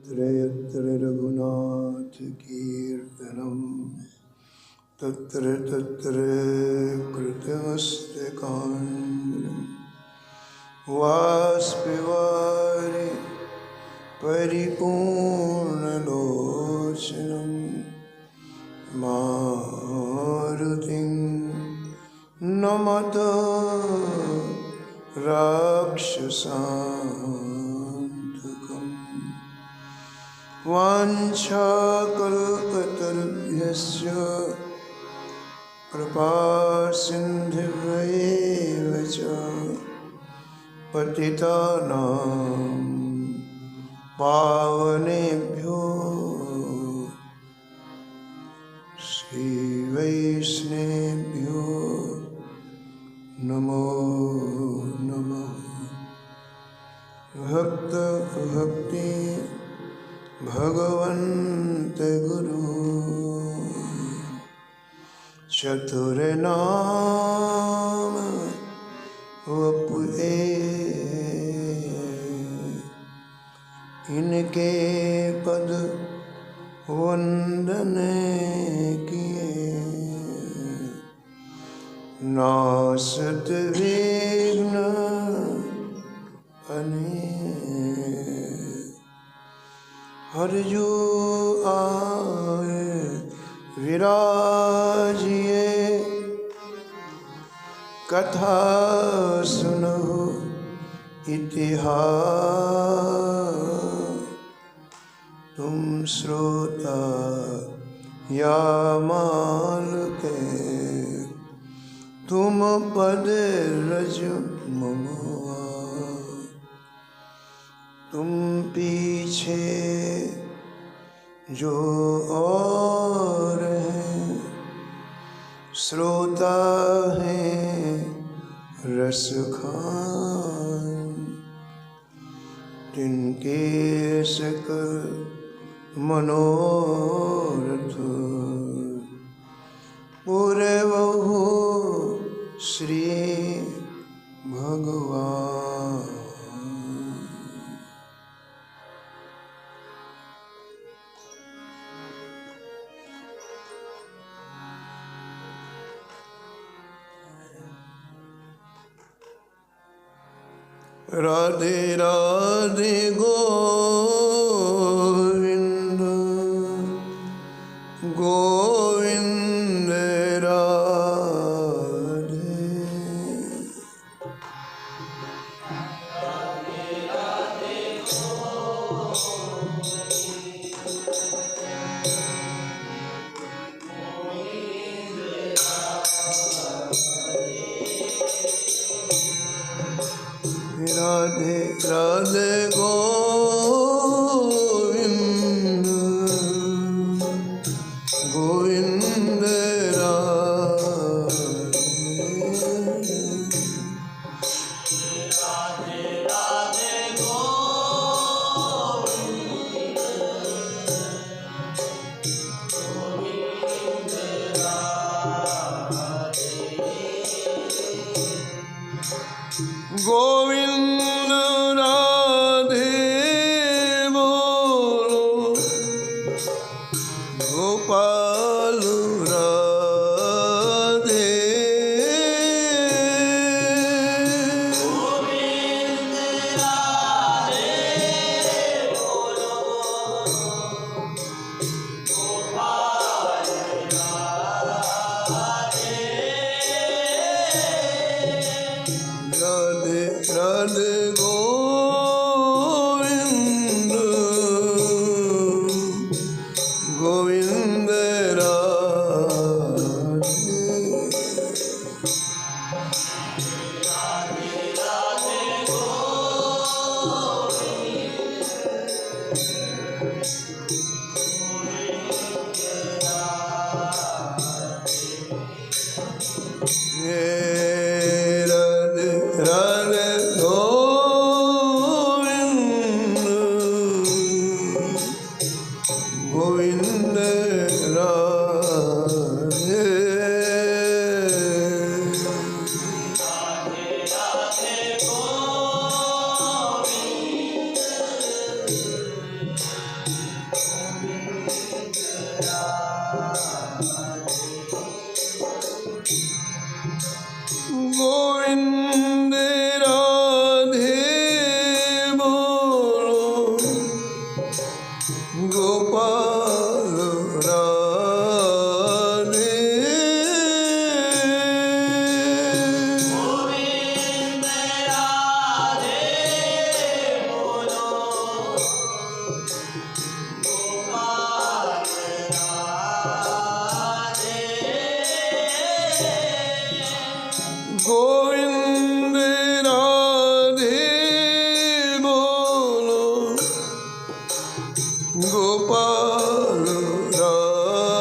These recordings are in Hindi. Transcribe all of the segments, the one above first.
यत्र यत्र रघुनाथ कीर्तनं तत्र तत्र कृतमस्तकाञ्जलिं वाष्पवारि परिपूर्णलोचनं मारुतिं नमत राक्षसान्तकम् वाञ्छाकल्पतरुभ्यश्च कृपासिन्धुभ्येव च पतितानां पावनेभ्यो श्रीवैष्णवेभ्यो नमो नमः। भक्त भक्ति भगवन्त गुरु चतुर नाम वपुए इनके पद वंदन किए नासत विघ्न अनेक हरजू आए विराजिए कथा सुनो इतिहास तुम श्रोता या माल के तुम पद रज ममुआ तुम पीछे जो और हैं श्रोता हैं रस खान जिनके सकल मनोरथ पूरे बहु श्री भगवान। राधे राधे गोविंद गोविंद राधे। राधे राधे गोविंद गोविंद राधे राधे गोविंद गोविंद गोविंद राधे बोलो गोपाल राधे गोविंद राधे बोलो गोपाल राधे। राधे राधे गोविंद गोविंद गोपाल राधे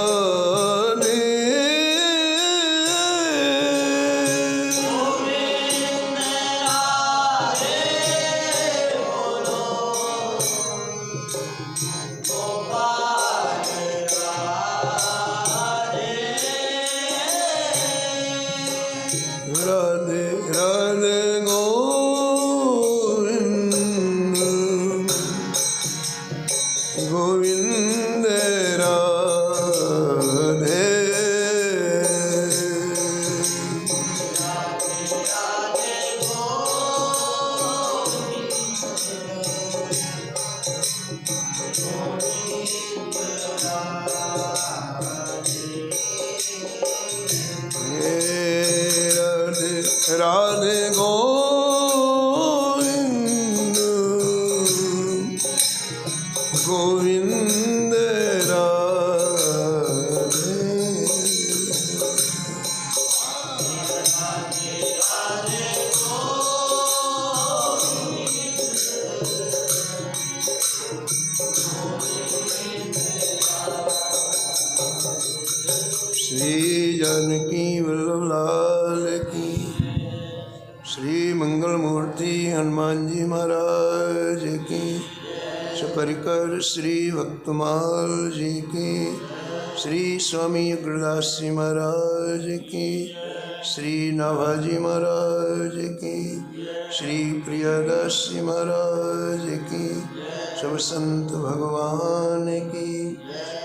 राधे राधे गोविंद गोविंद राधे राधे गोविंद गोविंद राधे श्री जानकी वल्लभ लाल की श्री मंगल मूर्ति हनुमान जी महाराज की सपरिकर श्री भक्तमाल जी की श्री स्वामी अग्रदास जी महाराज की श्री नाभाजी महाराज की श्री प्रियदास जी महाराज की सब संत भगवान की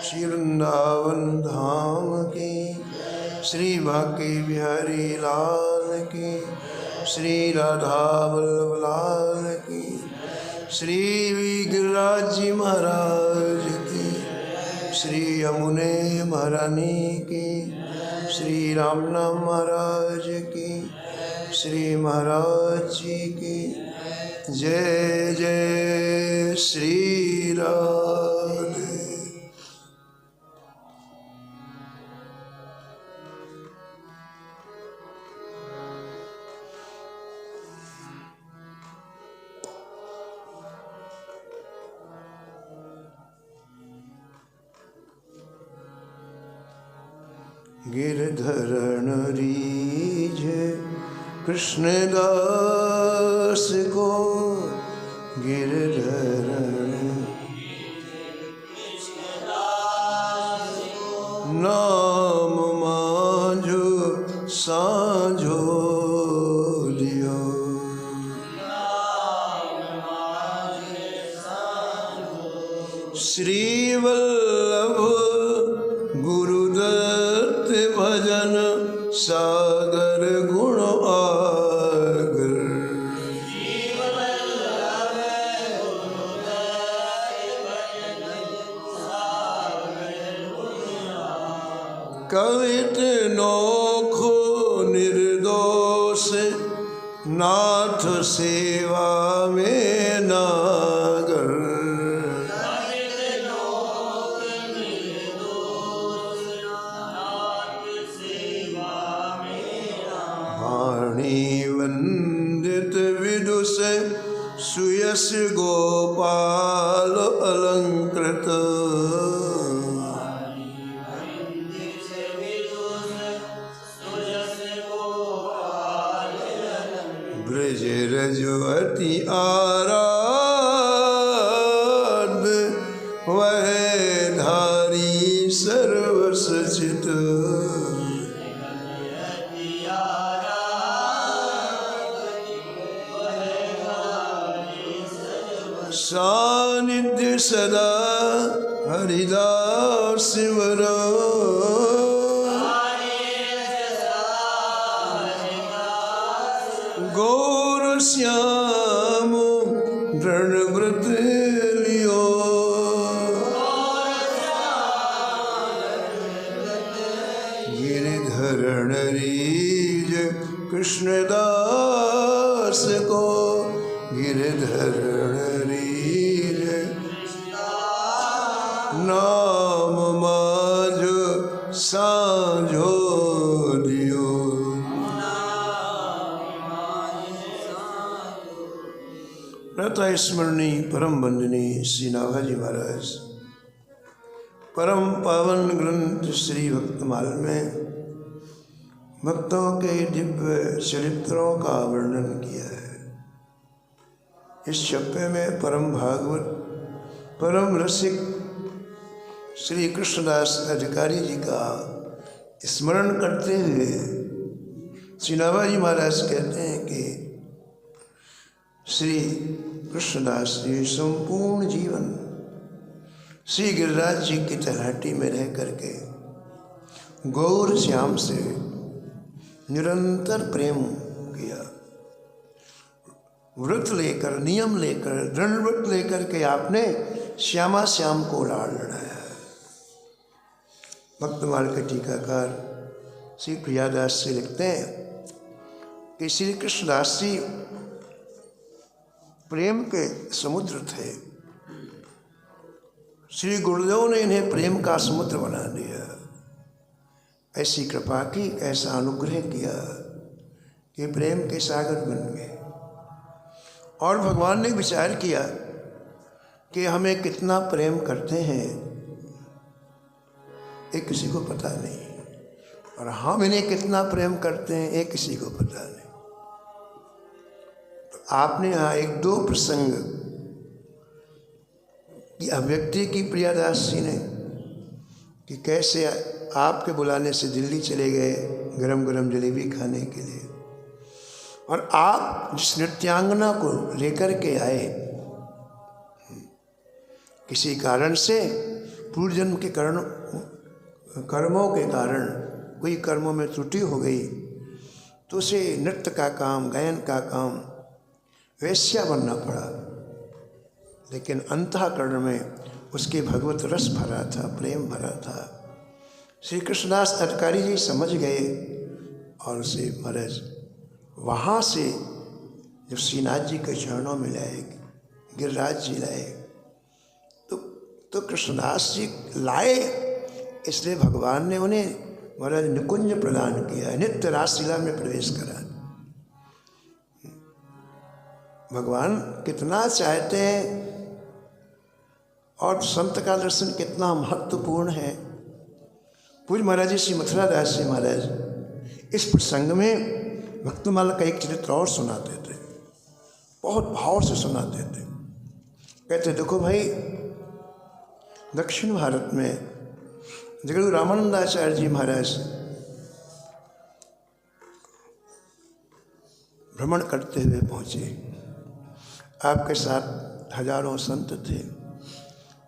श्री वृंदावन धाम की श्री बांके बिहारी लाल की श्री राधा वल्लभ लाल की श्री गिरिराज जी महाराज की श्री यमुने महारानी की श्री रामनाम महाराज की श्री महाराज जी की जय जय श्री राधे। गिरधरण रीझे कृष्णदास को गिरधरण नाम मांझो साझो लियो श्री वल्लभ गुरुदत्त भजन सागर गुण आगर कवित नोखो निर्दोष नाथ सेवा में नागर वंदित विदुष सुयस गोपाल अलंकृत ब्रज रजवती आराध वह धारी सर्वसचित सानिध्य सदा हरिदास वरो गौर श्याम व्रणव्रत लियो गिरिधरण रीज कृष्णदास को गिरधरण रीझ नाम मांझ साझो दियो। प्रातः स्मरणीय परम वंदनीय श्री नाभाजी महाराज परम पावन ग्रंथ श्री भक्तमाल में भक्तों के दिव्य चरित्रों का वर्णन किया है। इस छप्पे में परम भागवत, परम रसिक श्री कृष्णदास अधिकारी जी का स्मरण करते हुए श्री नाभाजी महाराज कहते हैं कि श्री कृष्णदास जी संपूर्ण जीवन श्री गिरिराज जी की तलहटी में रह करके गौर श्याम से निरंतर प्रेम किया। व्रत लेकर, नियम लेकर, दृढ़ व्रत लेकर के आपने श्यामा श्याम को लाड़ लड़ाया। भक्तमाल के टीकाकार श्री प्रियादास जी लिखते हैं कि श्री कृष्णदास जी प्रेम के समुद्र थे। श्री गुरुदेव ने इन्हें प्रेम का समुद्र बना दिया। ऐसी कृपा की, ऐसा अनुग्रह किया कि प्रेम के सागर बन गए। और भगवान ने विचार किया कि हमें कितना प्रेम करते हैं ये किसी को पता नहीं, और हम इन्हें कितना प्रेम करते हैं ये किसी को पता नहीं। तो आपने यहाँ एक दो प्रसंग की अभिव्यक्ति की प्रियादास जी ने कि कैसे आपके बुलाने से दिल्ली चले गए गरम गरम जलेबी खाने के लिए, और आप जिस नृत्यांगना को लेकर के आए, किसी कारण से पूर्व जन्म के कर्मों के कारण कोई कर्मों में त्रुटि हो गई तो उसे नृत्य का काम, गायन का काम, वैश्या बनना पड़ा। लेकिन अंतःकरण में उसके भगवत रस भरा था, प्रेम भरा था। श्री कृष्णदास अधिकारी जी समझ गए और उसे महाराज वहाँ से जब श्रीनाथ जी के चरणों में लाए, गिरिराज जी लाए, तो कृष्णदास जी लाए, इसलिए भगवान ने उन्हें महाराज निकुंज प्रदान किया, नित्य रासलीला में प्रवेश करा। भगवान कितना चाहते हैं और संत का दर्शन कितना महत्वपूर्ण है। पूज्य महाराज जी श्री मथुरा दास जी महाराज इस प्रसंग में भक्तमाला का एक चरित्र और सुनाते थे, बहुत भाव से सुनाते थे। कहते देखो भाई, दक्षिण भारत में जगद्गुरु रामानंदाचार्य जी महाराज भ्रमण करते हुए पहुँचे। आपके साथ हजारों संत थे।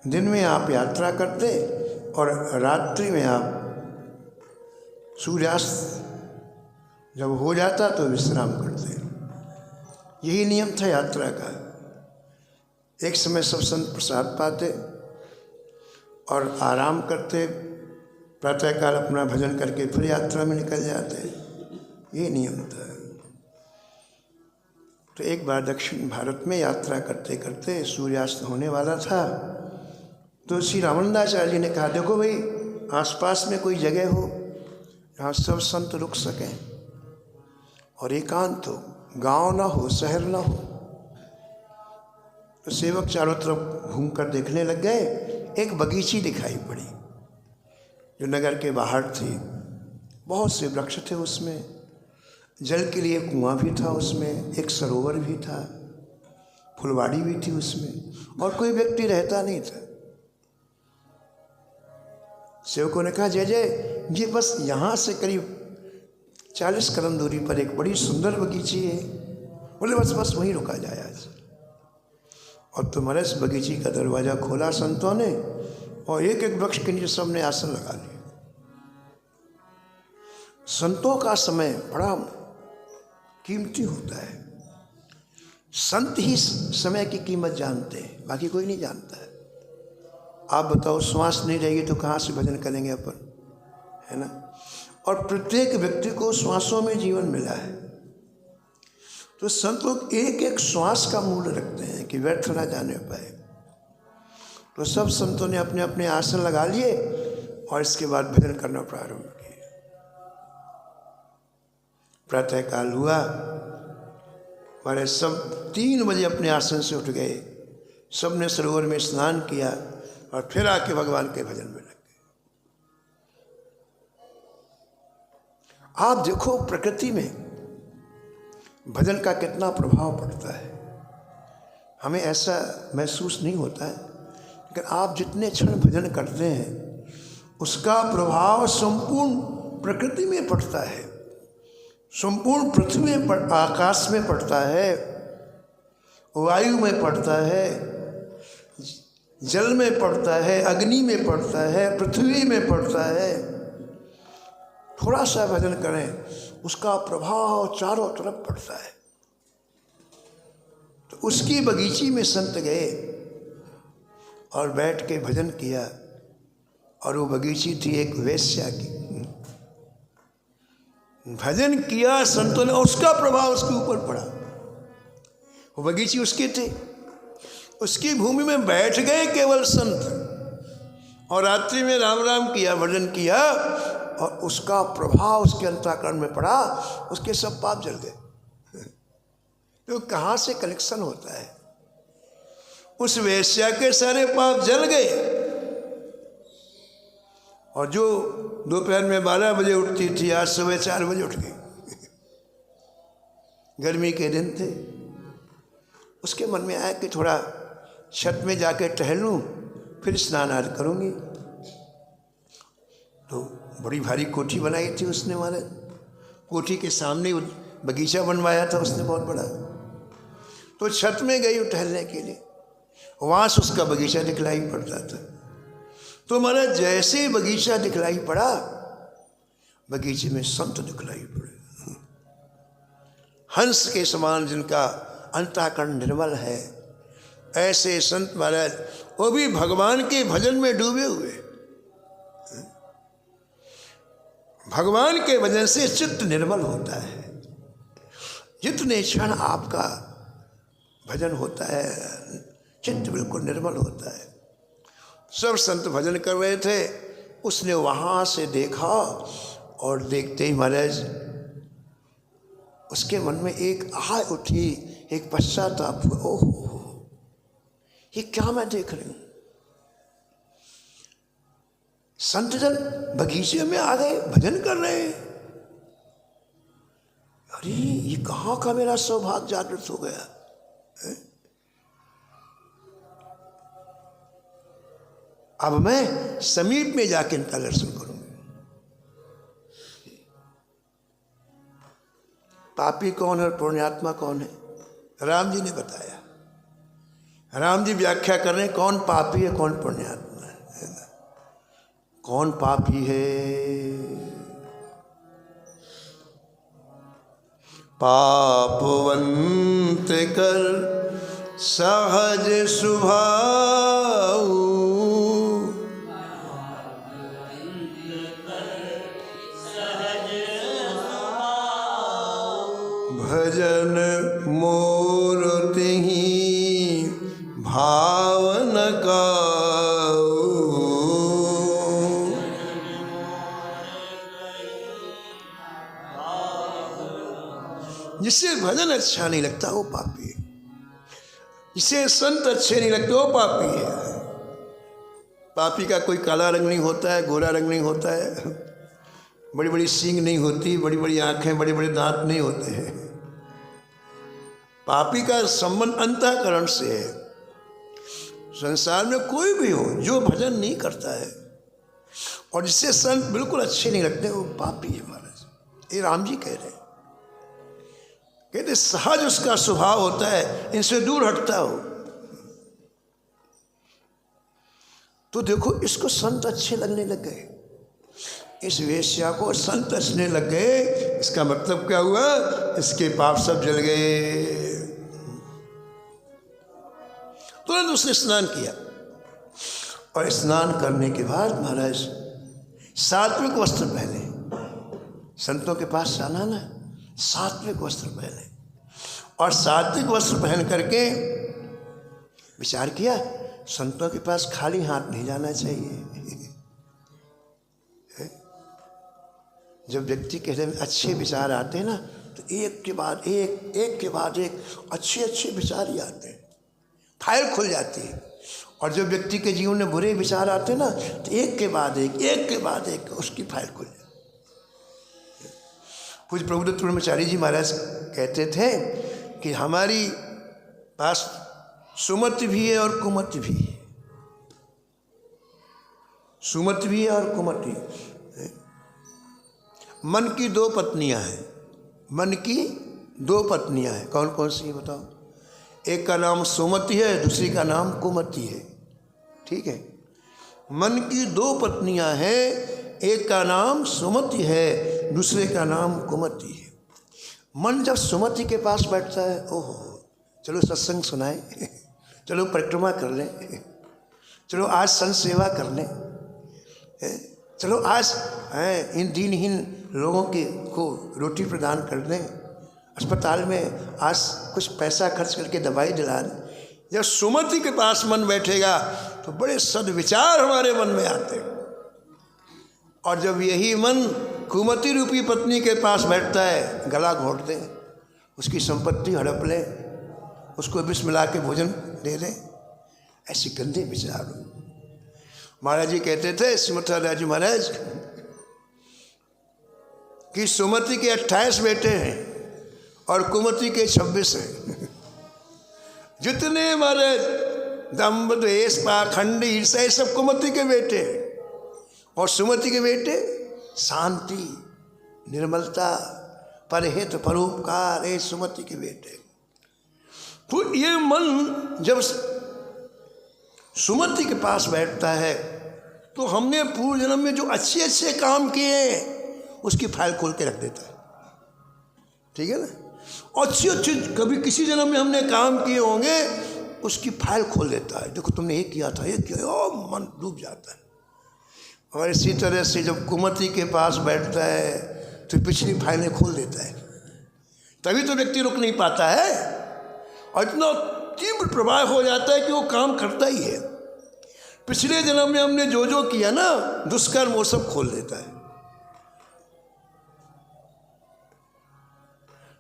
दिन में आप यात्रा करते और रात्रि में आप सूर्यास्त जब हो जाता तो विश्राम करते। यही नियम था यात्रा का। एक समय सब संत प्रसाद पाते और आराम करते, प्रातःकाल अपना भजन करके फिर यात्रा में निकल जाते। ये नियम था। तो एक बार दक्षिण भारत में यात्रा करते करते सूर्यास्त होने वाला था, तो श्री रामानंदाचार्य जी ने कहा देखो भाई, आसपास में कोई जगह हो जहाँ सब संत रुक सकें और एकांत हो, गांव ना हो, शहर ना हो। तो सेवक चारों तरफ घूमकर देखने लग गए। एक बगीची दिखाई पड़ी जो नगर के बाहर थी। बहुत से वृक्ष थे उसमें, जल के लिए कुआं भी था उसमें, एक सरोवर भी था, फुलवाड़ी भी थी उसमें, और कोई व्यक्ति रहता नहीं था। सेवकों ने कहा जय जय, ये बस यहाँ से करीब 40 कदम दूरी पर एक बड़ी सुंदर बगीची है। बोले बस बस वहीं रुका जाए आज। और तुम्हारे इस बगीची का दरवाज़ा खोला संतों ने, और एक एक वृक्ष के नीचे सबने आसन लगा लिए। संतों का समय बड़ा कीमती होता है। संत ही समय की कीमत जानते हैं, बाकी कोई नहीं जानता है। आप बताओ, श्वास नहीं रहेगी तो कहाँ से भजन करेंगे अपन, है ना। और प्रत्येक व्यक्ति को श्वासों में जीवन मिला है। तो संत लोग एक एक श्वास का मूल्य रखते हैं कि व्यर्थ ना जाने पाए। तो सब संतों ने अपने अपने आसन लगा लिए और इसके बाद भजन करना प्रारंभ किया। प्रातःकाल हुआ, हमारे सब 3 बजे अपने आसन से उठ गए। सब ने सरोवर में स्नान किया और फिर आके भगवान के भजन में लग गए। आप देखो प्रकृति में भजन का कितना प्रभाव पड़ता है। हमें ऐसा महसूस नहीं होता है, लेकिन आप जितने क्षण भजन करते हैं उसका प्रभाव संपूर्ण प्रकृति में पड़ता है, संपूर्ण पृथ्वी में, आकाश में पड़ता है, वायु में पड़ता है, जल में पड़ता है, अग्नि में पड़ता है, पृथ्वी में पड़ता है। थोड़ा सा भजन करें, उसका प्रभाव चारों तरफ पड़ता है। तो उसकी बगीची में संत गए और बैठ के भजन किया, और वो बगीची थी एक वेश्या की। भजन किया संतों ने, उसका प्रभाव उसके ऊपर पड़ा। वो बगीची उसकी थी, उसकी भूमि में बैठ गए केवल संत, और रात्रि में राम राम किया, भजन किया, और उसका प्रभाव उसके अंतःकरण में पड़ा, उसके सब पाप जल गए। तो कहाँ से कनेक्शन होता है? उस वेश्या के सारे पाप जल गए, और जो दोपहर में 12 बजे उठती थी आज सुबह 4 बजे उठ गई। गर्मी के दिन थे, उसके मन में आया कि थोड़ा छत में जाके टहल लूँ, फिर स्नान आदि करूँगी। तो बड़ी भारी कोठी बनाई थी उसने, हमारे कोठी के सामने बगीचा बनवाया था उसने बहुत बड़ा। तो छत में गई टहलने के लिए, वहाँ से उसका बगीचा दिखलाई पड़ता था। तो हमारा जैसे बगीचा दिखलाई पड़ा, बगीचे में संत दिखलाई पड़े, हंस के समान जिनका अंतःकरण निर्मल है, ऐसे संत महाराज, वो भी भगवान के भजन में डूबे हुए। भगवान के भजन से चित्त निर्मल होता है। जितने क्षण आपका भजन होता है, चित्त बिल्कुल निर्मल होता है। सब संत भजन कर रहे थे, उसने वहाँ से देखा, और देखते ही महाराज उसके मन में एक आह उठी, एक पश्चाताप हुआ, ओहो ये क्या मैं देख रही हूँ। संत जन बगीचे में आ गए, भजन कर रहे हैं। अरे ये कहाँ का मेरा सौभाग्य जागृत हो गया है? अब मैं समीप में जाके इनका दर्शन करूंगी। पापी कौन है और पुण्यात्मा कौन है? राम जी ने बताया। राम जी व्याख्या कर रहे हैं कौन पापी है कौन पुण्यात्मा है। कौन पापी है? पापवंत कर सहज स्वभाव, भजन मोर तिहि भावन का। जिसे भजन अच्छा नहीं लगता वो पापी है, जिसे संत अच्छे नहीं लगते वो पापी है। पापी का कोई काला रंग नहीं होता है, गोरा रंग नहीं होता है, बड़ी बड़ी सींग नहीं होती, बड़ी बड़ी आंखें, बड़े बड़े दांत नहीं होते हैं। पापी का संबंध अंतःकरण से है। संसार में कोई भी हो जो भजन नहीं करता है और जिससे संत बिल्कुल अच्छे नहीं लगते वो पापी है महाराज। ये राम जी कह रहे हैं, कहते सहज उसका स्वभाव होता है, इनसे दूर हटता हो। तो देखो इसको संत अच्छे लगने लग गए, इस वेश्या को संत अच्छने लग गए। इसका मतलब क्या हुआ? इसके पाप सब जल गए। तुरंत उसने स्नान किया और स्नान करने के बाद महाराज सात्विक वस्त्र पहने। संतों के पास जाना ना, सात्विक वस्त्र पहने और सात्विक वस्त्र पहन करके विचार किया संतों के पास खाली हाथ नहीं जाना चाहिए। जब व्यक्ति के हृदय में अच्छे विचार आते हैं ना तो एक के बाद एक, एक के बाद एक अच्छे अच्छे विचार ही आते हैं, फाइल खुल जाती है। और जब व्यक्ति के जीवन में बुरे विचार आते हैं ना तो एक के बाद एक, एक के बाद एक उसकी फाइल खुल जाती है। पूज्य प्रभुदत्त ब्रह्मचारी जी महाराज कहते थे कि हमारी पास सुमति भी है और कुमति भी है, सुमति भी है और कुमति। मन की दो पत्नियां हैं, मन की दो पत्नियां हैं। कौन कौन सी बताओ? एक का नाम सुमति है, दूसरी का नाम कुमति है। ठीक है, मन की दो पत्नियां हैं, एक का नाम सुमति है, दूसरे का नाम कुमति है। मन जब सुमति के पास बैठता है, ओहो चलो सत्संग सुनाए, चलो परिक्रमा कर लें, चलो आज संत सेवा कर लें, चलो आज इन दीनहीन लोगों को रोटी प्रदान कर दें, अस्पताल में आज कुछ पैसा खर्च करके दवाई दिला दें। जब सुमति के पास मन बैठेगा तो बड़े सद्विचार हमारे मन में आते हैं। और जब यही मन कुमति रूपी पत्नी के पास बैठता है, गला घोंट दे, उसकी संपत्ति हड़प ले, उसको विष मिला के भोजन दे दें, ऐसे गंदे विचार। महाराज जी कहते थे, श्रीमद राजी महाराज, कि सुमति के 28 बेटे हैं और कुमति के 26 हैं। जितने हमारे दंभ द्वेष पाखंड ईर्ष्या सब कुमति के बेटे हैं, और सुमति के बेटे शांति निर्मलता परहित परोपकार, ये सुमति के बेटे। तो ये मन जब सुमति के पास बैठता है तो हमने पूर्व जन्म में जो अच्छे अच्छे काम किए उसकी फाइल खोल के रख देता है। ठीक है ना? अच्छी अच्छी कभी किसी जन्म में हमने काम किए होंगे, उसकी फाइल खोल देता है, देखो तुमने ये किया था, ये किया, और मन डूब जाता है। और इसी तरह से जब कुमति के पास बैठता है तो पिछली फाइलें खोल देता है, तभी तो व्यक्ति रुक नहीं पाता है और इतना तीव्र प्रभाव हो जाता है कि वो काम करता ही है। पिछले जन्म में हमने जो जो किया ना दुष्कर्म, वो सब खोल देता है।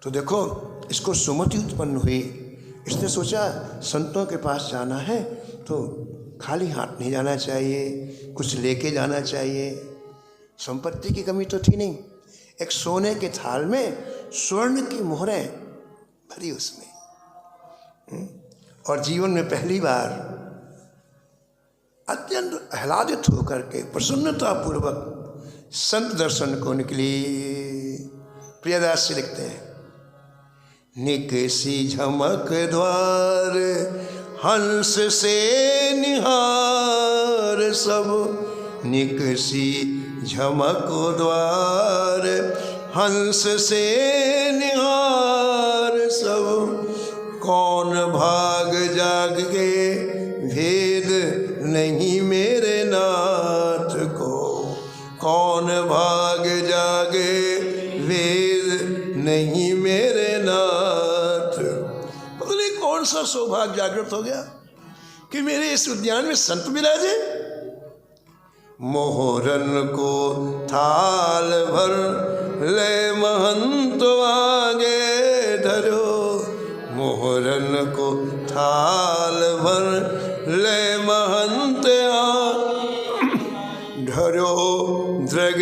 तो देखो, इसको सुमति उत्पन्न हुई, इसने सोचा संतों के पास जाना है तो खाली हाथ नहीं जाना चाहिए, कुछ लेके जाना चाहिए। संपत्ति की कमी तो थी नहीं, एक सोने के थाल में स्वर्ण की मोहरें भरी उसमें, और जीवन में पहली बार अत्यंत आह्लादित होकर के प्रसन्नता पूर्वक संत दर्शन को निकली। प्रियदास से लिखते हैं, निकसी झमक द्वार हंस से निहार सब, निकसी झमक द्वार हंस से निहार सब, कौन भाग जाग के भेद नहीं मेरे नाथ को, कौन भाग जागे भेद नहीं मेरे नाथ। पता नहीं कौन सा सौभाग्य जागृत हो गया कि मेरे इस उद्यान में संत विराजे। मोहरन को थाल भर ले महंत आगे धरो, मोहरन को थाल भर ले महंत धरो, द्रग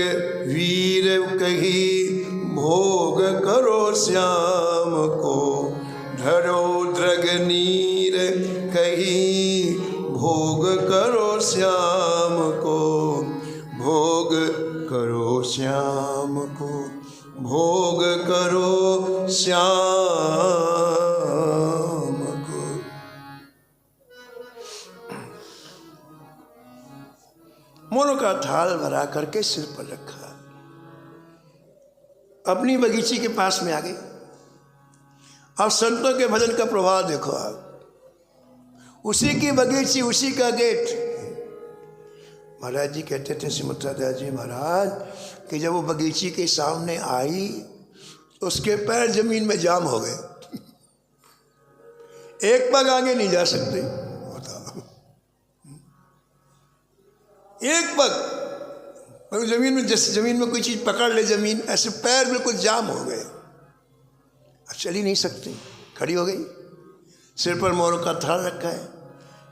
वीर कही भोग करो श्याम को, धरो द्रग नीर कही भोग करो श्याम को, भोग करो श्याम को, भोग करो श्याम को। मोरों का थाल भरा करके सिर पर रखा, अपनी बगीची के पास में आ गई। अब संतों के भजन का प्रभाव देखो आप, उसी की बगीची उसी का गेट। महाराज जी कहते थे श्रीमद दास जी महाराज कि जब वो बगीची के सामने आई तो उसके पैर जमीन में जाम हो गए, एक पग आगे नहीं जा सकते। बताओ, एक पग जमीन में, जैसे जमीन में कोई चीज पकड़ ले जमीन, ऐसे पैर बिल्कुल जाम हो गए, अब चल ही नहीं सकती, खड़ी हो गई। सिर पर मोरों का थाल रखा है,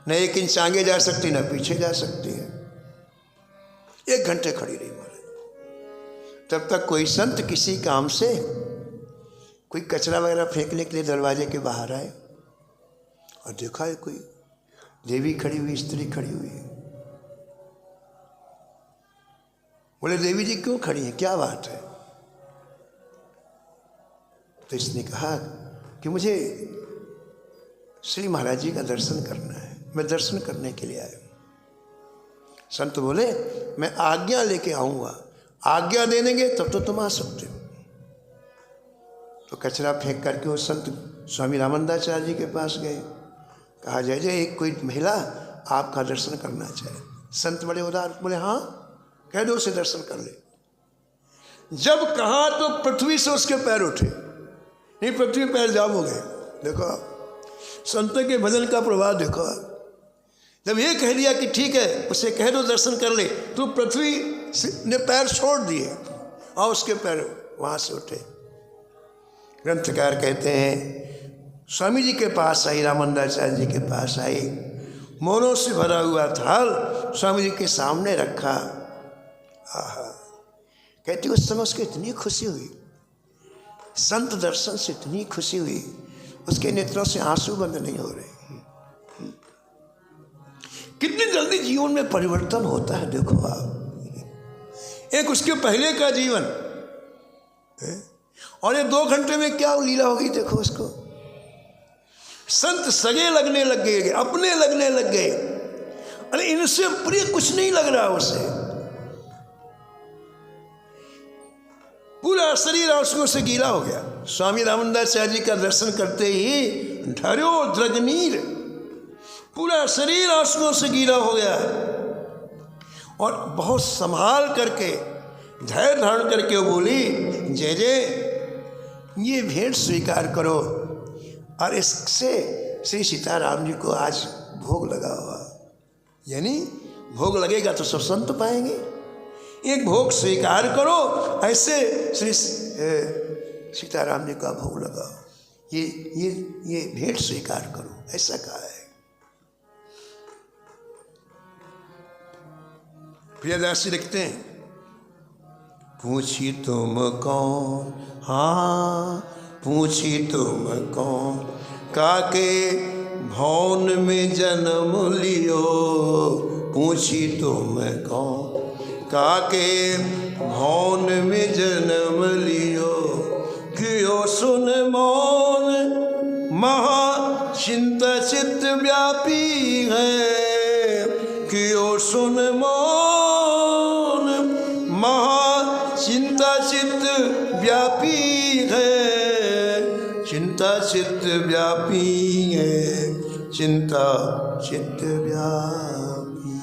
न एक इंच आगे जा सकती न पीछे जा सकती है। 1 घंटे खड़ी रही महाराज। तब तक कोई संत किसी काम से कोई कचरा वगैरह फेंकने के लिए दरवाजे के बाहर आए और देखा है कोई देवी खड़ी हुई, स्त्री खड़ी हुई है। बोले देवी जी क्यों खड़ी हैं, क्या बात है? तो इसने कहा कि मुझे श्री महाराज जी का दर्शन करना है, मैं दर्शन करने के लिए आया। संत बोले मैं आज्ञा लेके आऊँगा, आज्ञा दे देंगे तब तो तुम आ सकते हो। तो कचरा फेंक करके वो संत स्वामी रामानंदाचार्य जी के पास गए। कहा जय जय, एक कोई महिला आपका दर्शन करना चाहे। संत बड़े उदार बोले हाँ, कह दो उसे दर्शन कर ले। जब कहा तो पृथ्वी से उसके पैर उठे, नहीं पृथ्वी में पैर जाम हो गए। देखो संत के भजन का प्रभाव देखो। जब ये कह दिया कि ठीक है उसे कह दो दर्शन कर ले, तो पृथ्वी ने पैर छोड़ दिए और उसके पैर वहाँ से उठे। ग्रंथकार कहते हैं स्वामी जी के पास आई, रामानंदाचार्य जी के पास आई, मोनों से भरा हुआ थाल स्वामी जी के सामने रखा। आहा, कहती उस समय उसको इतनी खुशी हुई, संत दर्शन से इतनी खुशी हुई, उसके नेत्रों से आंसू बंद नहीं हो रहे। कितनी जल्दी जीवन में परिवर्तन होता है देखो आप। एक उसके पहले का जीवन और ये 2 घंटे में क्या लीला होगी देखो उसको। संत सगे लगने लग गए, अपने लगने लग गए। अरे इनसे प्रिय कुछ नहीं लग रहा उसे, पूरा शरीर आंसुओं से गीला हो गया। स्वामी रामानंदाचार्य जी का दर्शन करते ही ढर्यो द्रगनीर, पूरा शरीर आंसुओं से गीला हो गया और बहुत संभाल करके धैर्य धारण करके वो बोली जय जय, ये भेंट स्वीकार करो और इससे श्री सीताराम जी को आज भोग लगा हुआ, यानी भोग लगेगा तो सब संत पाएंगे। एक भोग स्वीकार करो, ऐसे श्री सीताराम जी का भोग लगाओ, ये भेंट स्वीकार करो, ऐसा कहा है। प्रियदास जी लिखते हैं पूछी तुम कौन, हाँ पूछी तुम कौन, काके भवन में जन्म लियो। पूछी तुम कौन, काके भवन में जन्म लियो। क्यों सुन मौन महा चिंता चित्त व्यापी है। क्यों सुन मौन महा चिंता चित्त व्यापी है। चिंता चित्त व्यापी है, चिंता चित्त व्यापी।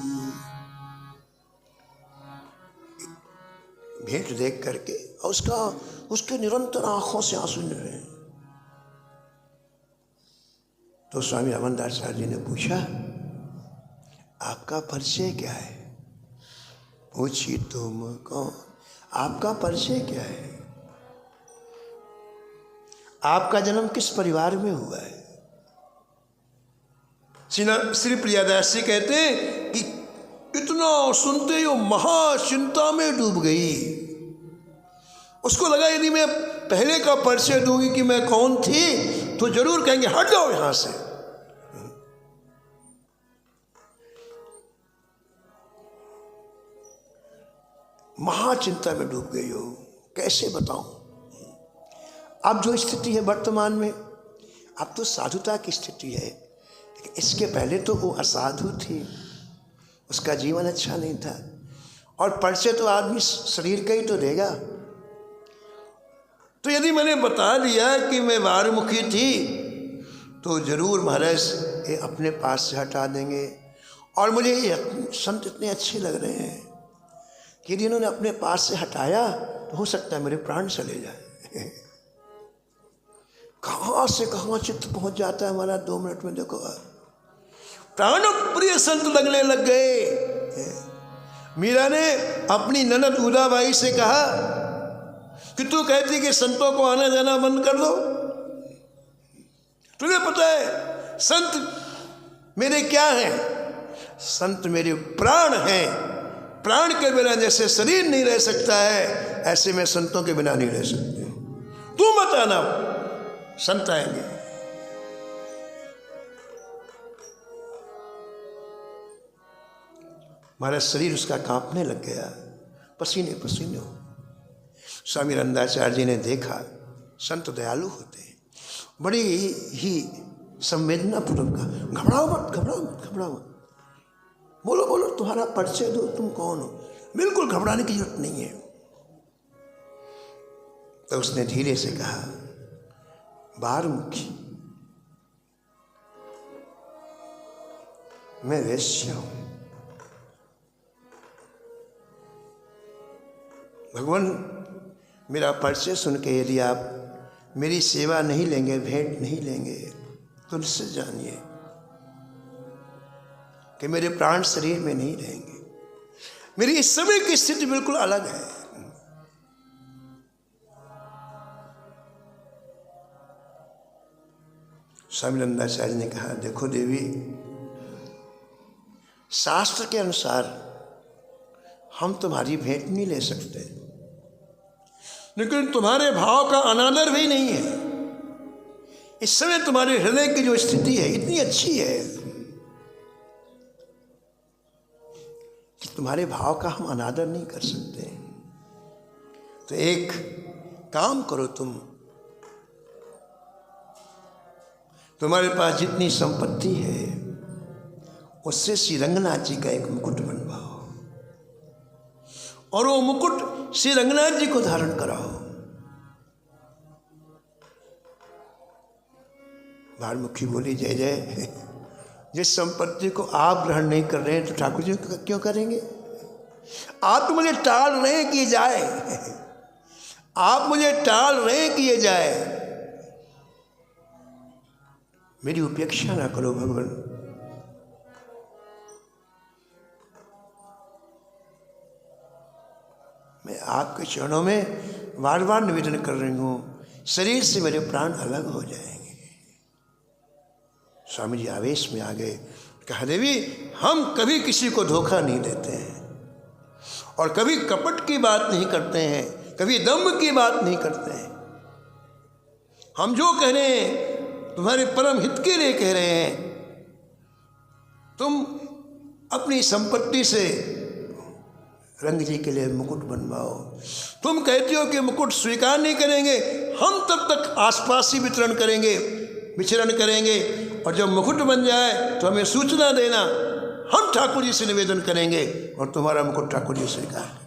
भेंट देख करके और उसके निरंतर आंखों से आंसू निकल रहे हैं। तो स्वामी रामानंदाचार्य जी ने पूछा आपका परिचय क्या है? पूछी तुम कौन, आपका परिचय क्या है? आपका जन्म किस परिवार में हुआ है? श्री प्रियादास जी कहते हैं कि इतना सुनते ही वो महाचिंता में डूब गई। उसको लगा यदि मैं पहले का परिचय दूंगी कि मैं कौन थी तो जरूर कहेंगे हट जाओ यहां से। महाचिंता में डूब गई हो, कैसे बताऊं। अब जो स्थिति है वर्तमान में, अब तो साधुता की स्थिति है, लेकिन इसके पहले तो वो असाधु थी, उसका जीवन अच्छा नहीं था। और परिचय तो आदमी शरीर का ही तो देगा। तो यदि मैंने बता दिया कि मैं वारमुखी थी तो जरूर महाराज ये अपने पास से हटा देंगे। और मुझे ये संत इतने अच्छे लग रहे हैं कि यदि इन्होंने अपने पास से हटाया तो हो सकता है मेरे प्राण चले जाए। कहाँ से कहाँ चित्त पहुंच जाता है हमारा 2 मिनट में। देखो प्राण प्रिय संत लगने लग गए। मीरा ने अपनी ननद उदाबाई से कहा कि तू कहती कि संतों को आना जाना बंद कर दो, तुझे पता है संत मेरे क्या हैं? संत मेरे प्राण हैं। प्राण के बिना जैसे शरीर नहीं रह सकता है, ऐसे में संतों के बिना नहीं रह सकते। तू मत आना, संत आएंगे। हमारा शरीर उसका कांपने लग गया, पसीने पसीने हो। स्वामी नंदाचार्य जी ने देखा संत दयालु होते हैं, बड़ी ही संवेदनापूर्वक कहा, घबराओ मत, घबराओ मत, घबराओ मत, बोलो बोलो, तुम्हारा परिचय दो, तुम कौन हो, बिल्कुल घबराने की जरूरत नहीं है। तो उसने धीरे से कहा, बारमुखी, मैं वैश्य हूं। भगवान, मेरा परिचय सुन के यदि आप मेरी सेवा नहीं लेंगे, भेंट नहीं लेंगे, तो निश्चित जानिए कि मेरे प्राण शरीर में नहीं रहेंगे। मेरी इस समय की स्थिति बिल्कुल अलग है। स्वामी नंदाचार्य ने कहा, देखो देवी, शास्त्र के अनुसार हम तुम्हारी भेंट नहीं ले सकते, लेकिन तुम्हारे भाव का अनादर भी नहीं है। इस समय तुम्हारे हृदय की जो स्थिति है इतनी अच्छी है कि तुम्हारे भाव का हम अनादर नहीं कर सकते। तो एक काम करो, तुम्हारे पास जितनी संपत्ति है उससे श्री रंगनाथ जी का एक मुकुट बनवाओ और वो मुकुट श्री रंगनाथ जी को धारण कराओ। बारमुखी बोली, जय जय, जिस संपत्ति को आप ग्रहण नहीं कर रहे हैं तो ठाकुर जी क्यों करेंगे? आप तो मुझे टाल रहे हैं कि ये जाए, आप मुझे टाल रहे हैं कि ये जाए। मेरी उपेक्षा ना करो भगवान। मैं आपके चरणों में बार बार निवेदन कर रही हूँ, शरीर से मेरे प्राण अलग हो जाएंगे। स्वामी जी आवेश में आ गए, कहा, देवी, हम कभी किसी को धोखा नहीं देते हैं और कभी कपट की बात नहीं करते हैं, कभी दम्भ की बात नहीं करते हैं। हम जो कह रहे हैं तुम्हारे परम हित के लिए कह रहे हैं। तुम अपनी संपत्ति से रंग जी के लिए मुकुट बनवाओ। तुम कहते हो कि मुकुट स्वीकार नहीं करेंगे, हम तब तक आसपास ही विचरण करेंगे और जब मुकुट बन जाए तो हमें सूचना देना, हम ठाकुर जी से निवेदन करेंगे और तुम्हारा मुकुट ठाकुर जी स्वीकार।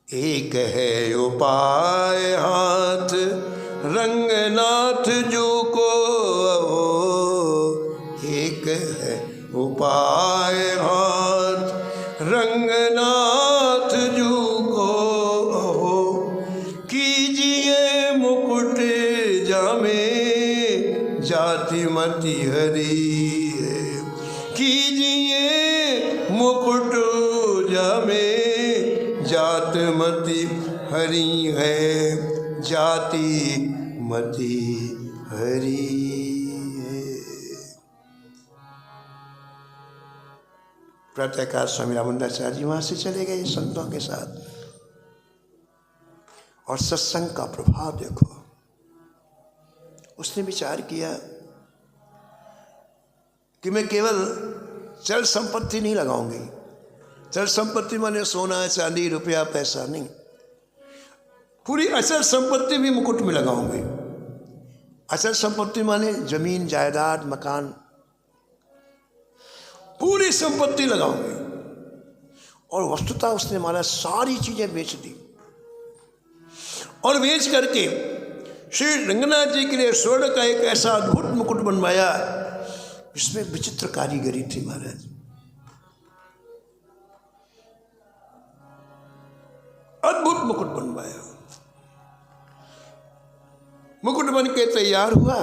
एक है उपाय हाथ रंगनाथ जी को, एक है उपाय हाथ रंगनाथ जी को, कीजिए मुकुट जामे जाति मति हरि है, कीजिए मुकुट जामे जात मति हरि है, जाति मति हरि है। प्रातःकाल स्वामी रामानंदाचार्य जी वहां से चले गए संतों के साथ, और सत्संग का प्रभाव देखो। उसने विचार किया कि मैं केवल चल संपत्ति नहीं लगाऊंगी। चल संपत्ति माने सोना चांदी रुपया पैसा नहीं, पूरी अचल संपत्ति भी मुकुट में लगाऊंगी। अचल संपत्ति माने जमीन जायदाद मकान, पूरी संपत्ति लगाऊंगी। और वस्तुतः उसने हमारा सारी चीजें बेच दी और बेच करके श्री रंगनाथ जी के लिए स्वर्ण का एक ऐसा अद्भुत मुकुट बनवाया जिसमें विचित्र कारीगरी थी। महाराज अद्भुत मुकुट बनवाया। मुकुट बन के तैयार हुआ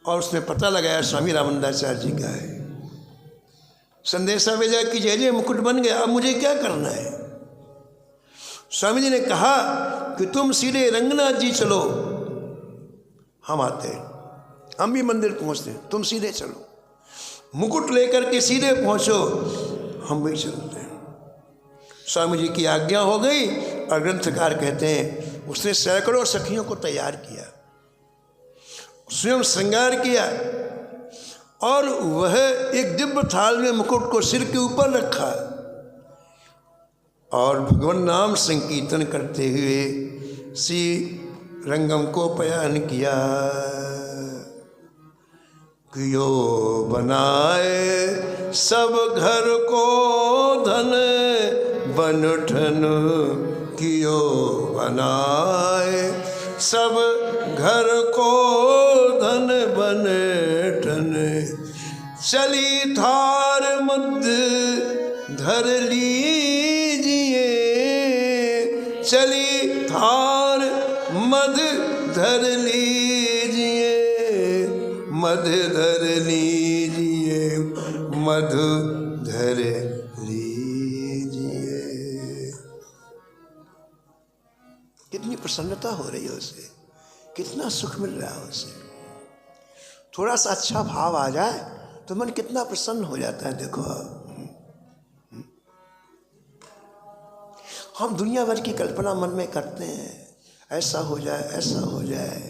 और उसने पता लगाया स्वामी रामानंदाचार्य जी का है। संदेशा भेजा कि जय जय मुकुट बन गया, अब मुझे क्या करना है? स्वामी जी ने कहा कि तुम सीधे रंगनाथ जी चलो, हम आते हैं, हम भी मंदिर पहुंचते हैं, तुम सीधे चलो। मुकुट लेकर के सीधे पहुँचो, हम भी चलते हैं। स्वामी जी की आज्ञा हो गई और ग्रंथकार कहते हैं उसने सैकड़ों सखियों को तैयार किया, स्वयं श्रृंगार किया और वह एक दिव्य थाल में मुकुट को सिर के ऊपर रखा और भगवान नाम संकीर्तन करते हुए श्री रंगम को पयान किया। कियो बनाए सब घर को धन बनठन, कियो बनाए सब घर को धन बनठन, चली थार मध्य धर लीजिए, चली थार मध धर लीजिए, मध धर लीजिए, मधु धर लीजिए। कितनी प्रसन्नता हो रही है उसे, कितना सुख मिल रहा है उसे। थोड़ा सा अच्छा भाव आ जाए तो मन कितना प्रसन्न हो जाता है। देखो हम दुनिया भर की कल्पना मन में करते हैं, ऐसा हो जाए, ऐसा हो जाए।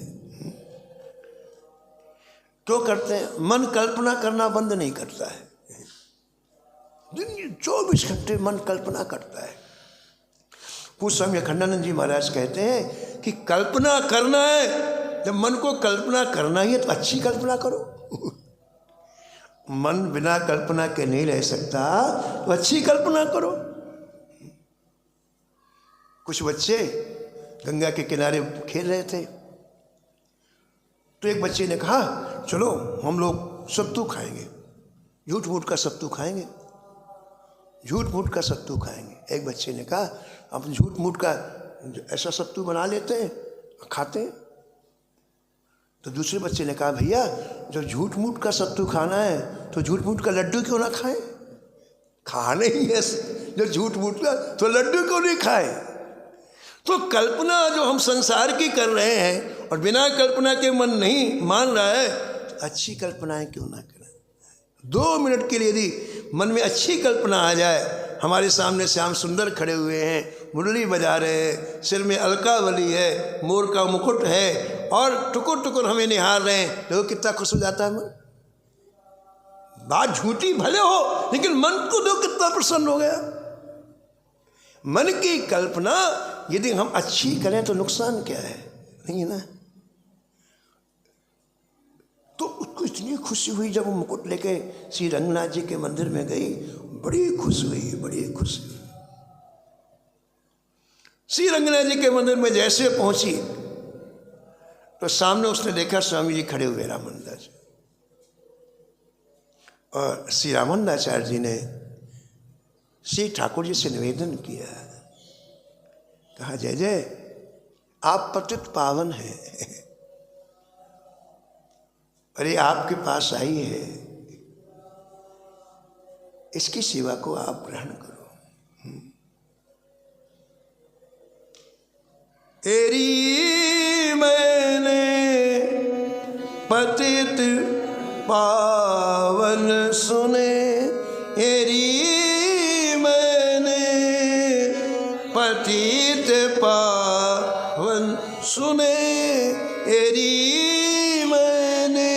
क्यों करते हैं? मन कल्पना करना बंद नहीं करता है। दिन 24 घंटे मन कल्पना करता है। पूज्य स्वामी अखंडानंद जी महाराज कहते हैं कि कल्पना करना है, जब मन को कल्पना करना ही है तो अच्छी कल्पना करो। मन बिना कल्पना के नहीं रह सकता, तो अच्छी कल्पना करो। कुछ बच्चे गंगा के किनारे खेल रहे थे, तो एक बच्चे ने कहा चलो हम लोग सत्तू खाएंगे, झूठ मूठ का सत्तू खाएंगे, झूठ मूठ का सत्तू खाएंगे। एक बच्चे ने कहा अपन झूठ मूठ का ऐसा सत्तू बना लेते हैं, खाते हैं। तो दूसरे बच्चे ने कहा भैया जब झूठ मूठ का सत्तू खाना है तो झूठ मूठ का लड्डू क्यों ना खाएं? खाने ही है जो झूठ मूठ का, तो लड्डू क्यों नहीं खाएं? तो कल्पना जो हम संसार की कर रहे हैं और बिना कल्पना के मन नहीं मान रहा है, तो अच्छी कल्पनाएं क्यों ना करें। 2 मिनट के लिए यदि मन में अच्छी कल्पना आ जाए, हमारे सामने श्याम सुंदर खड़े हुए हैं, मुरली बजा रहे हैं, सिर में अलकावली है, मोर का मुकुट है और टुकुर टुकुर हमें निहार रहे हैं, देखो कितना खुश हो जाता है मन। बात झूठी भले हो लेकिन मन को देखो कितना प्रसन्न हो गया। मन की कल्पना यदि हम अच्छी करें तो नुकसान क्या है? नहीं है ना। तो उसको इतनी खुशी हुई जब वो मुकुट लेके श्री रंगनाथ जी के मंदिर में गई, बड़ी खुश हुई, बड़ी खुश हुई। श्री रंगनाथ जी के मंदिर में जैसे पहुंची तो सामने उसने देखा स्वामी जी खड़े हुए रामानंदाचार्य, और श्री रामानंदाचार्य जी ने श्री ठाकुर जी से निवेदन किया, कहा जय जय आप पतित पावन हैं, अरे आपके पास आई है, इसकी सेवा को आप ग्रहण करो। तेरी मैंने पतित पावन सुने, तेरी मैंने पतित पावन सुने, तेरी मैंने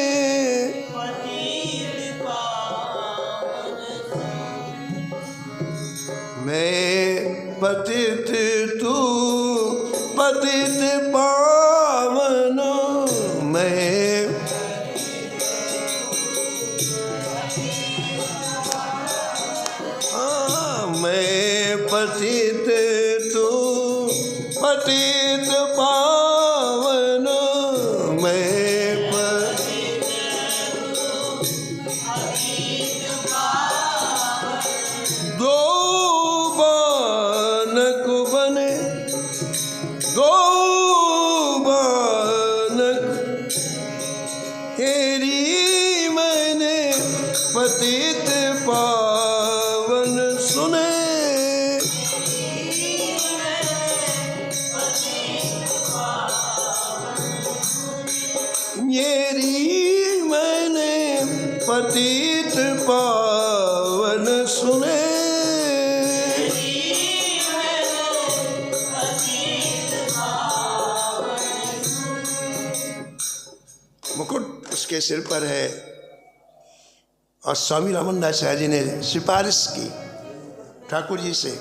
पतित पावन, मैं पतित तू पतित पावन, मैं पतित तू पतित पावन, मैं दो बानक बने, दो बानक तेरी मैंने पतित पावन सुने, मेरी मैंने पतित पावन सुने। मुकुट उसके सिर पर है और स्वामी रामदासाचार्य जी ने सिफारिश की ठाकुर जी से।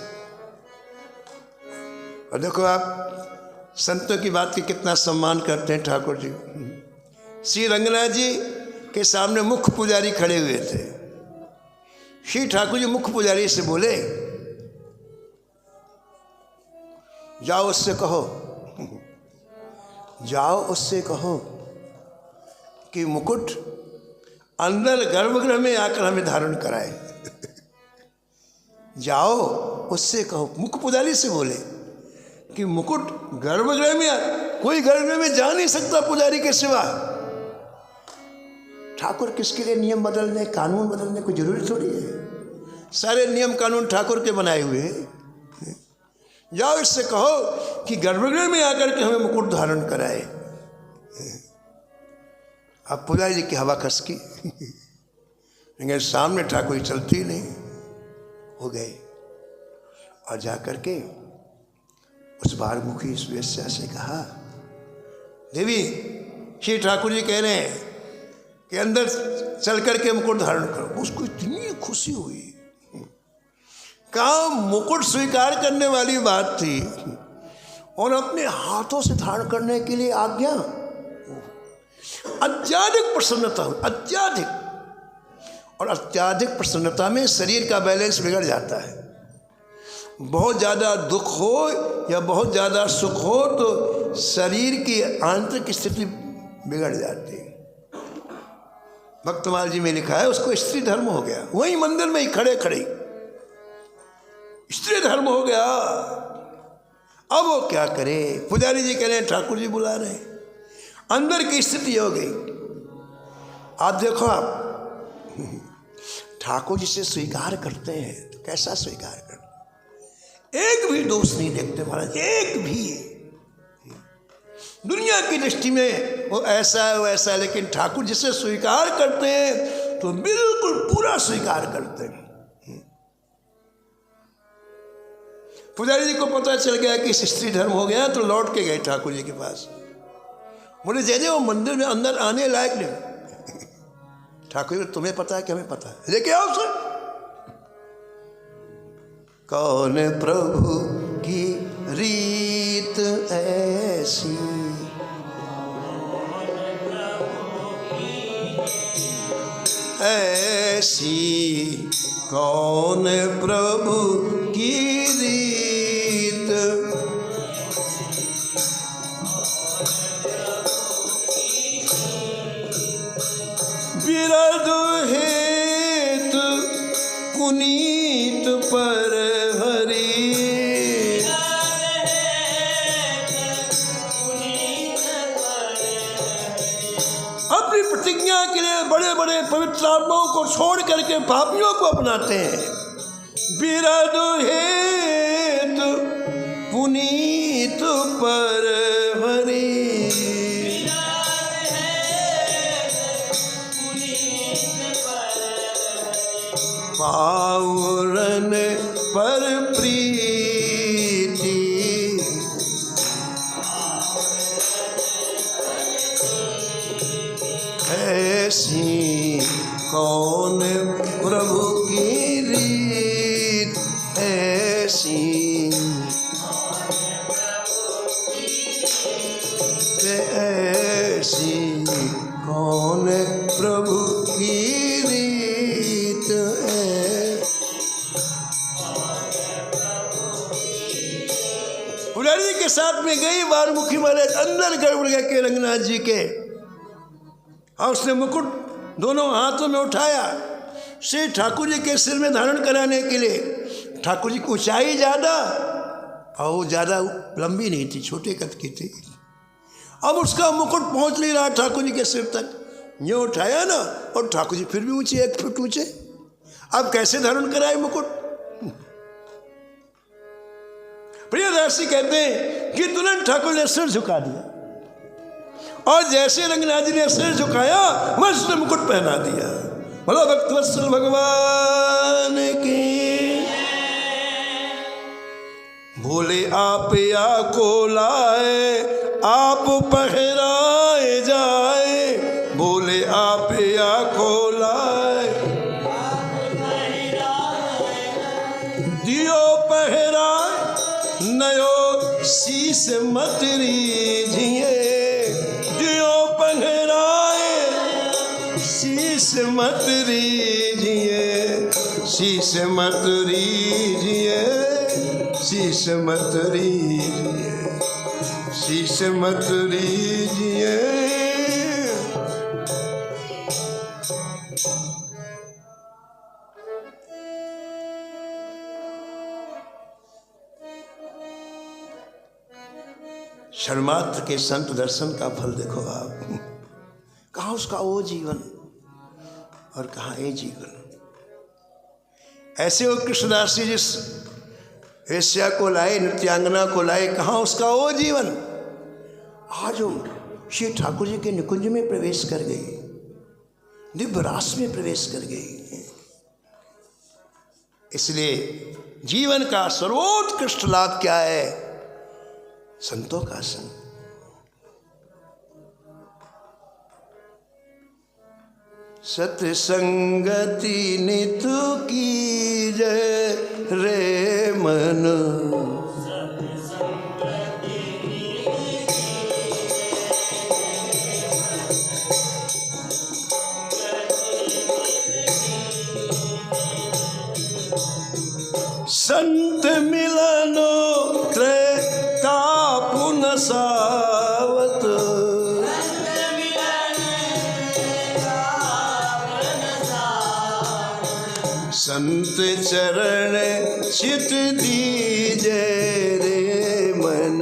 और देखो आप संतों की बात की कितना सम्मान करते हैं ठाकुर जी। श्री रंगनाथ जी के सामने मुख्य पुजारी खड़े हुए थे। श्री ठाकुर जी मुख्य पुजारी से बोले, जाओ उससे कहो, जाओ उससे कहो कि मुकुट अंदर गर्भगृह में आकर हमें धारण कराए। जाओ उससे कहो, मुख्य पुजारी से बोले कि मुकुट गर्भगृह में, कोई गर्भगृह में जा नहीं सकता पुजारी के सिवा। ठाकुर किसके लिए नियम बदलने, कानून बदलने की जरूरत थोड़ी है। सारे नियम कानून ठाकुर के बनाए हुए हैं। जाओ इससे कहो कि गर्भगृह में आकर के हमें मुकुट धारण कराए। अब पुजारी जी की हवा खस की, लेकिन सामने ठाकुर जी चलती नहीं हो गए। और जाकर के उस बारमुखी इस वेश्या से कहा, देवी श्री ठाकुर जी कह रहे हैं कि अंदर चल करके मुकुट धारण करो। उसको इतनी खुशी हुई। कहा मुकुट स्वीकार करने वाली बात थी और अपने हाथों से धारण करने के लिए आज्ञा। अत्याधिक प्रसन्नता हुई, अत्याधिक। और अत्याधिक प्रसन्नता में शरीर का बैलेंस बिगड़ जाता है। बहुत ज़्यादा दुख हो या बहुत ज़्यादा सुख हो तो शरीर की आंतरिक स्थिति बिगड़ जाती है। भक्तमाल जी में लिखा है उसको स्त्री धर्म हो गया, वहीं मंदिर में ही खड़े खड़े स्त्री धर्म हो गया। अब वो क्या करे? पुजारी जी कह रहे हैं, ठाकुर जी बुला रहे हैं, अंदर की स्थिति हो गई। आप देखो, आप ठाकुर जी से स्वीकार करते हैं तो कैसा स्वीकार करते, एक भी दोष नहीं देखते महाराज, एक भी। दुनिया की दृष्टि में वो ऐसा है, वो ऐसा है, लेकिन ठाकुर जिसे स्वीकार करते हैं तो बिल्कुल पूरा स्वीकार करते हैं। पुजारी जी को पता चल गया कि स्त्री धर्म हो गया तो लौट के गए ठाकुर जी के पास। बोले जैसे वो मंदिर में अंदर आने लायक नहीं। ठाकुर जी, तुम्हें पता है कि हमें पता है, लेके आओ सर। कौन प्रभु की रीत ऐसी, ऐसी कौन प्रभु की रीत, बिरद हेत पुनीत पर प्रतिज्ञा के लिए बड़े बड़े पवित्र आत्माओं को छोड़ करके पापियों को अपनाते हैं। बिरद हेत पुनीत पर हरि, पावरन पर प्रीति, ऐसी कौन प्रभु की रीत, ऐसी ऐसी कौन प्रभु की रीत है। पुजारी के साथ में गई बारमुखी महाराज अंदर गर्भगृह के रंगनाथ जी के, और उसने मुकुट दोनों हाथों में उठाया श्री ठाकुर जी के सिर में धारण कराने के लिए। ठाकुर जी की ऊंचाई ज़्यादा और वो ज़्यादा लंबी नहीं थी, छोटे कद की थी। अब उसका मुकुट पहुंच नहीं रहा ठाकुर जी के सिर तक। ये उठाया ना, और ठाकुर जी फिर भी ऊंचे, 1 फुट ऊंचे। अब कैसे धारण कराए मुकुट? प्रियदासी कहते हैं कि तुरंत ठाकुर ने सिर झुका दिया, और जैसे रंगनाथ जी ने सिर झुकाया मैं उसने मुकुट पहना दिया। बोलो भक्तवत्सल भगवान की। भोले आप या को लाए, आप पहराए जाए। भोले आप या को लाए, दियो पहराए नयो शीस मत रीझिए। दियो पहराए शीस मत रीझिए। शीस मत रीझिए, शीस मत रीझिए, शीस मत रीझिए। क्षणमात्र के संत दर्शन का फल देखो आप। कहाँ उसका वो जीवन और कहाँ ये जीवन। ऐसे वो कृष्णदास जी जिस वेश्या को लाए, नृत्यांगना को लाए, कहाँ उसका वो जीवन। आज वो श्री ठाकुर जी के निकुंज में प्रवेश कर गई, दिव्य रास में प्रवेश कर गई। इसलिए जीवन का सर्वोत्कृष्ट लाभ क्या है? संतों का संग। सत्संगति नितु की जय रे मन। संत मिलनो त्रैतापुन सावत। संत चरण चित दीजे रे मन।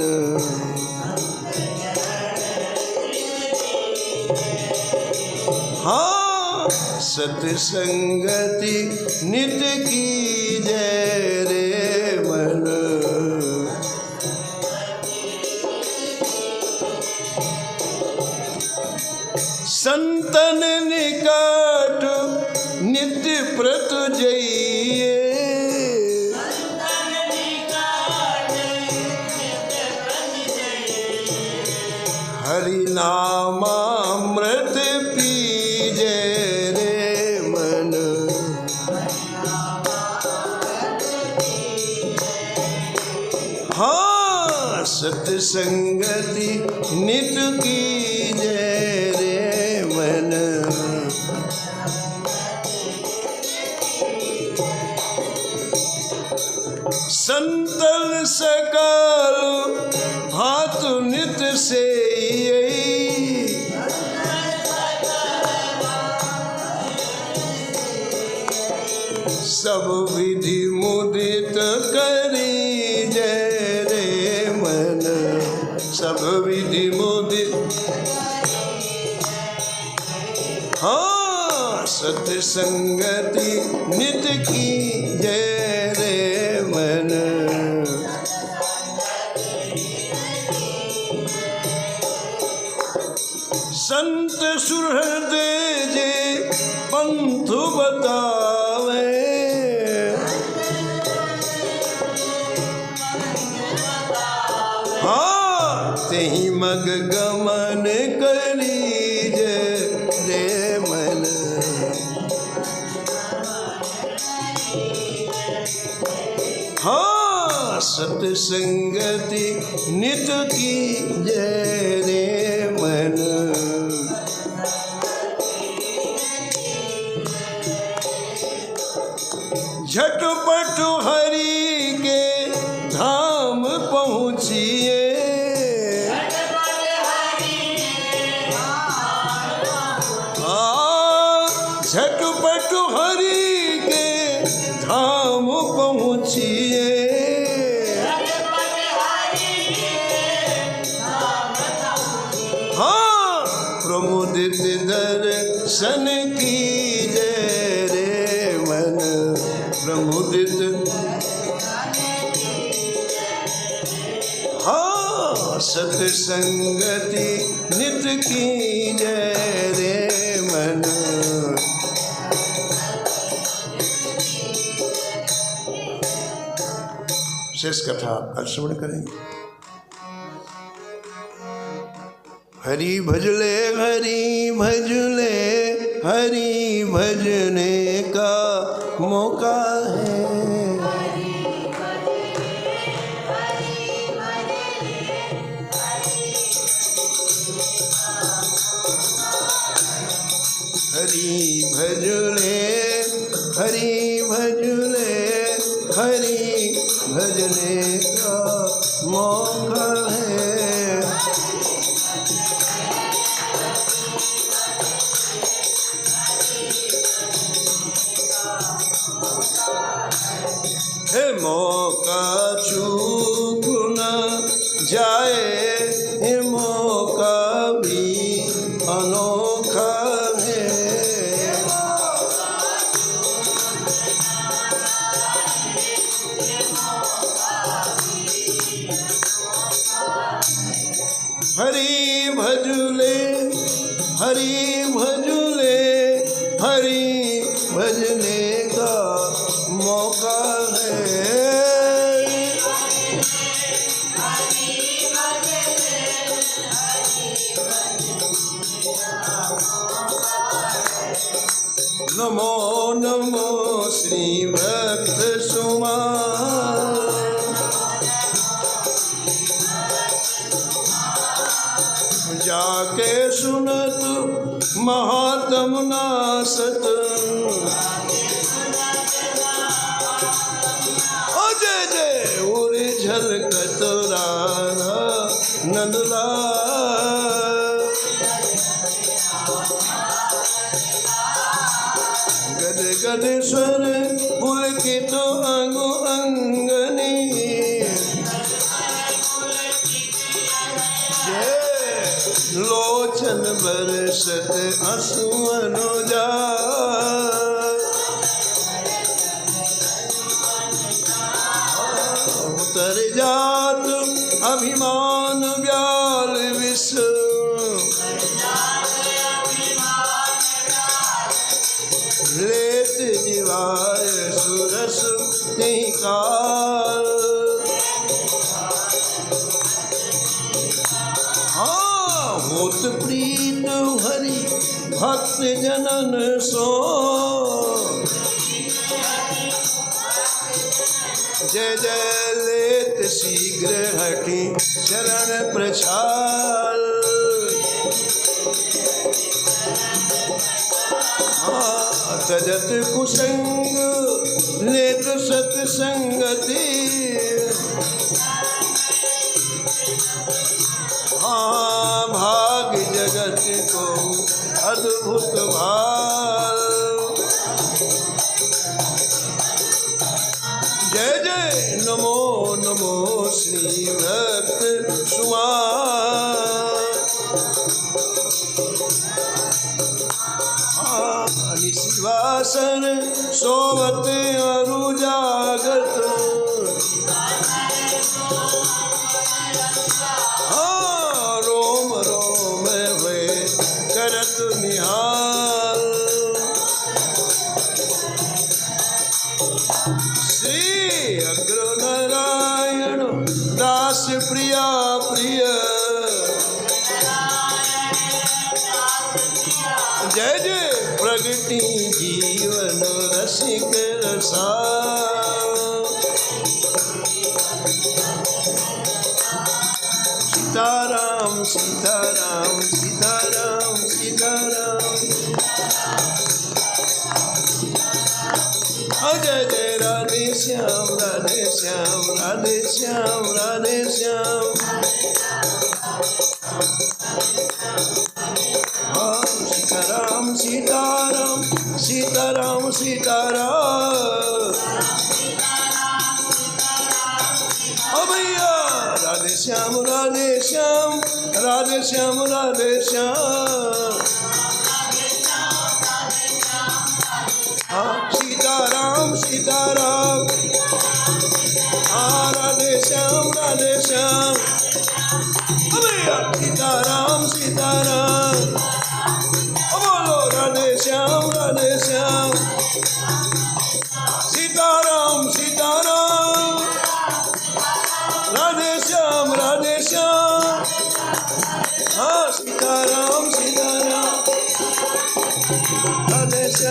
हाँ सत्संगति नित की जय रे मन। संतन निकट नित्य प्रत जइए। हरि नामामृत पीजे रे मन। हाँ सत्संगति नित की जय रे मन। संतन सकल भात नित से। सब विधि मुदित करी जय रे मन। सब विधि मुदित। हाँ सत्संगति नित की जय रे मन। संत सुहृदय जे पंथ बतावे। हाँ तेहि मग गमन करी जय रे मन। हाँ सत्संगति नित की जय रे मन। झटपट हरि के धाम पहुँचिए। झटपट हरि के धाम पहुँचिए। हाँ प्रमुदित दर्शन की जय रे मन। प्रमुदित। हाँ सत्संगति नित की जय रे मन। विशेष कथा कल श्रवण करेंगे। हरि भजले हरि भजले हरि भजने का मौका है। हरि भजले हरि भजले हरि भजने का मौका है। हे मौका चूक न जाए, हे मौका भी अनोखा है। हरि भजले हरि भजले हरि भजने का मौका है। नमो नमो श्री भक्त सुमा, जाके सुनत महात्म नासत। जय जय उरे झलकत राधा नंदलाल। गद गद स्वर पुलकित अंगो अंगनी, लोचन बरसत आंसुओं जा। उतर जात अभिमान व्याल विष, लेत जीवाय सुरस निकाल। होत प्रीत हरि भक्त जनन सो, जय जय लेत शीघ्र हटि चरण प्रछाल। तजत कुसंग लेत सत्संगति, भाग जगत को अद्भुत भाल। जय जय नमो नमो श्री भक्त सुमा। निशिवासन सोवत अरु जागत, रोम रोम वे करत निहाल। श्री अग्र नारायण दास प्रिया प्रिय, जय जय प्रगति जीवन रसिक रसा। सीताराम सीताराम सीताराम सीताराम, जय जय राधे श्याम राधे श्याम राधे श्याम राधे श्याम। सीताराम सीताराम सीताराम सीताराम। भैया राधे श्याम राधे श्याम राधे श्याम राधे श्याम। सीताराम सीताराम, राधे श्याम राधे श्याम। भैया सीताराम सीताराम, बोलो राधे श्याम राधे श्याम। सीताराम सीताराम,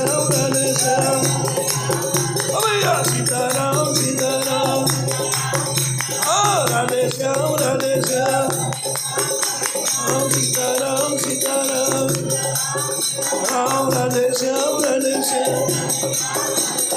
श्याम राधे श्याम। ओ भैया सीताराम सीताराम। हाँ राधे श्याम राधे श्याम। हाँ सीताराम सीताराम। राम राधे श्याम राधे श्याम।